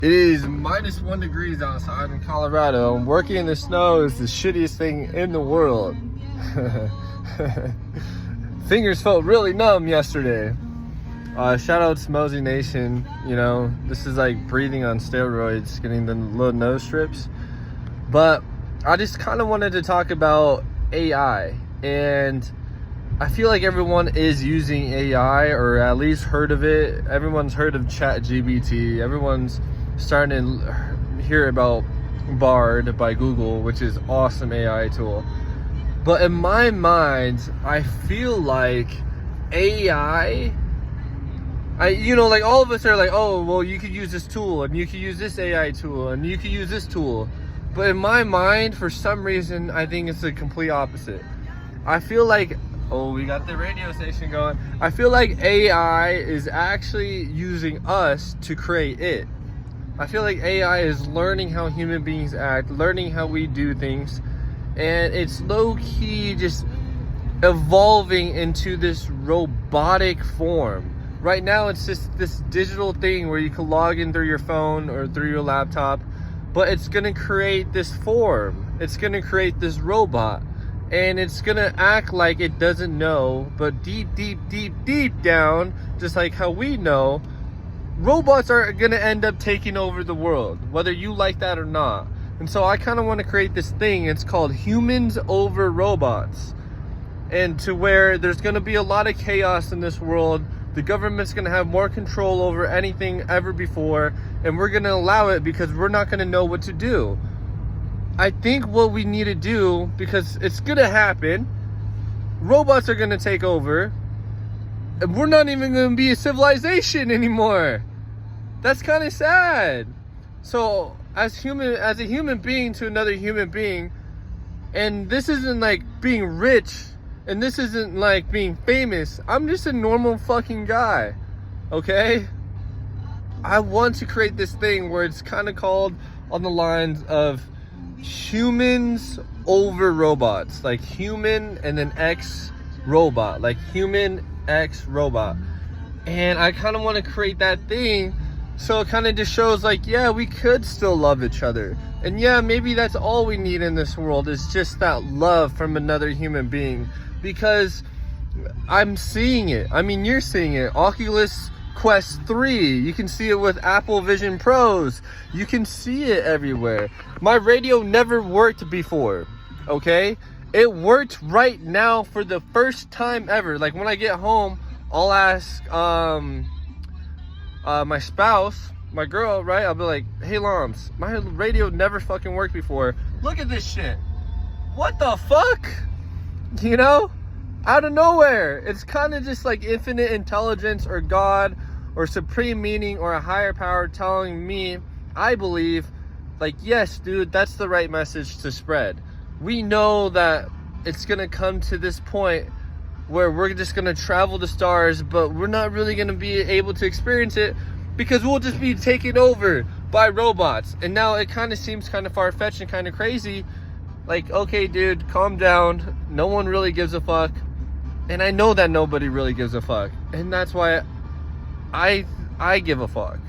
It is -1 degrees outside in Colorado, and working in the snow is the shittiest thing in the world. Fingers felt really numb yesterday. Shout out to Mosey Nation. You know, this is like breathing on steroids, getting the little nose strips. But I just kind of wanted to talk about AI, and I feel like everyone is using AI, or at least heard of it. Everyone's heard of ChatGPT. Everyone's starting to hear about Bard by Google, which is awesome AI tool. But in my mind, I feel like AI, like all of us are like, oh, well, you could use this tool, and you could use this AI tool, and you could use this tool. But in my mind, for some reason, I think it's the complete opposite. I feel like, oh, we got the radio station going. I feel like AI is actually using us to create it. I feel like AI is learning how human beings act, learning how we do things, and it's low-key just evolving into this robotic form. Right now, it's just this digital thing where you can log in through your phone or through your laptop, but it's gonna create this form. It's gonna create this robot, and it's gonna act like it doesn't know, but deep down, just like how we know, robots are gonna end up taking over the world, whether you like that or not. And so I kind of want to create this thing. It's called humans over robots, and to where there's gonna be a lot of chaos in this world. The government's gonna have more control over anything ever before, and we're gonna allow it because we're not gonna know what to do. I think what we need to do, because it's gonna happen, robots are gonna take over, and we're not even gonna be a civilization anymore. That's kind of sad. So as a human being to another human being, and this isn't like being rich, and this isn't like being famous. I'm just a normal fucking guy, okay? I want to create this thing where it's kind of called on the lines of humans over robots, like human and then X robot, like human X robot. And I kind of want to create that thing, so it kind of just shows like, yeah, we could still love each other. And yeah, maybe that's all we need in this world, is just that love from another human being. Because I'm seeing it. I mean, you're seeing it. Oculus Quest 3, you can see it with Apple Vision Pros. You can see it everywhere. My radio never worked before, okay? It worked right now for the first time ever. Like when I get home, I'll ask my spouse, my girl, right? I'll be like, hey Loms, my radio never fucking worked before. Look at this shit. What the fuck? You know? Out of nowhere. It's kind of just like infinite intelligence or God or supreme meaning or a higher power telling me, I believe, like, yes, dude, that's the right message to spread. We know that it's gonna come to this point where we're just gonna travel the stars, but we're not really gonna be able to experience it because we'll just be taken over by robots. And now it kind of seems kind of far-fetched and kind of crazy. Like, okay, dude, calm down. No one really gives a fuck. And I know that nobody really gives a fuck. And that's why I give a fuck.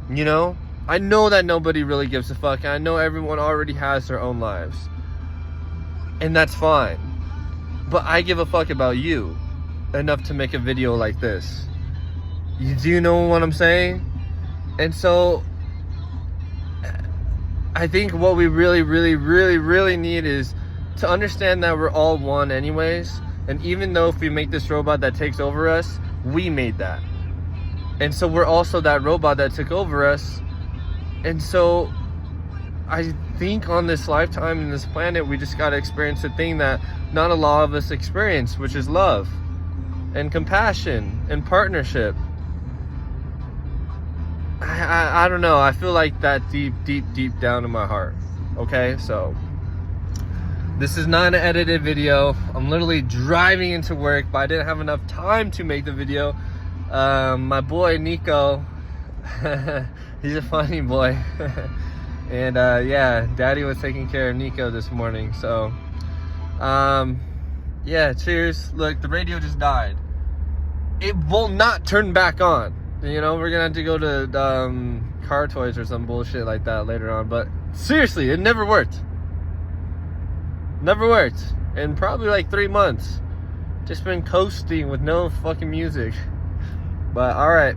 You know? I know that nobody really gives a fuck. And I know everyone already has their own lives. And that's fine. But I give a fuck about you enough to make a video like this. Do you know what I'm saying? And so I think what we really need is to understand that we're all one anyways. And even though if we make this robot that takes over us, we made that. And so we're also that robot that took over us. And so I think on this lifetime in this planet, we just got to experience the thing that not a lot of us experience, which is love and compassion and partnership. I don't know. I feel like that deep down in my heart. Okay, so this is not an edited video. I'm literally driving into work, but I didn't have enough time to make the video. My boy Nico, he's a funny boy. And yeah, Daddy was taking care of Nico this morning. So yeah, cheers. Look, the radio just died. It will not turn back on. You know, we're gonna have to go to car toys or some bullshit like that later on. But seriously, it never worked. Never worked. In probably like 3 months. Just been coasting with no fucking music. But alright.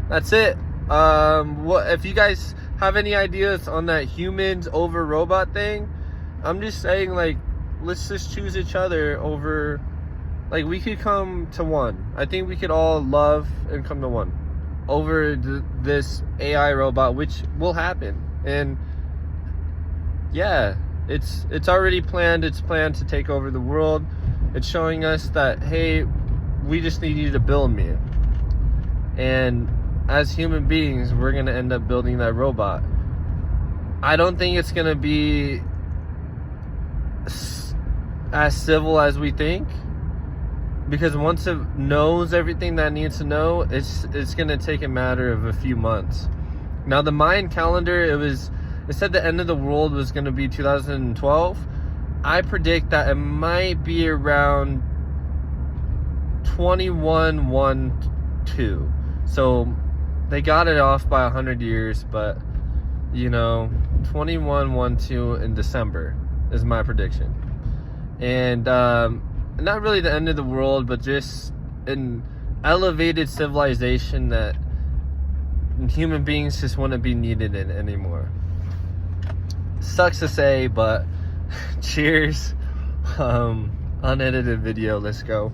That's it. What if you guys have any ideas on that humans over robot thing? I'm just saying, like, let's just choose each other over, like, we could come to one. I think we could all love and come to one over this AI robot, which will happen. And yeah, it's already planned. It's planned to take over the world. It's showing us that, hey, we just need you to build me. And as human beings, we're gonna end up building that robot. I don't think it's gonna be as civil as we think, because once it knows everything that it needs to know, it's gonna take a matter of a few months. Now, the Mayan calendar, it said the end of the world was gonna be 2012. I predict that it might be around 2112. So they got it off by 100 years, but you know, 2112 in December is my prediction. And not really the end of the world, but just an elevated civilization that human beings just wouldn't be needed in anymore. Sucks to say, but cheers. Unedited video, let's go.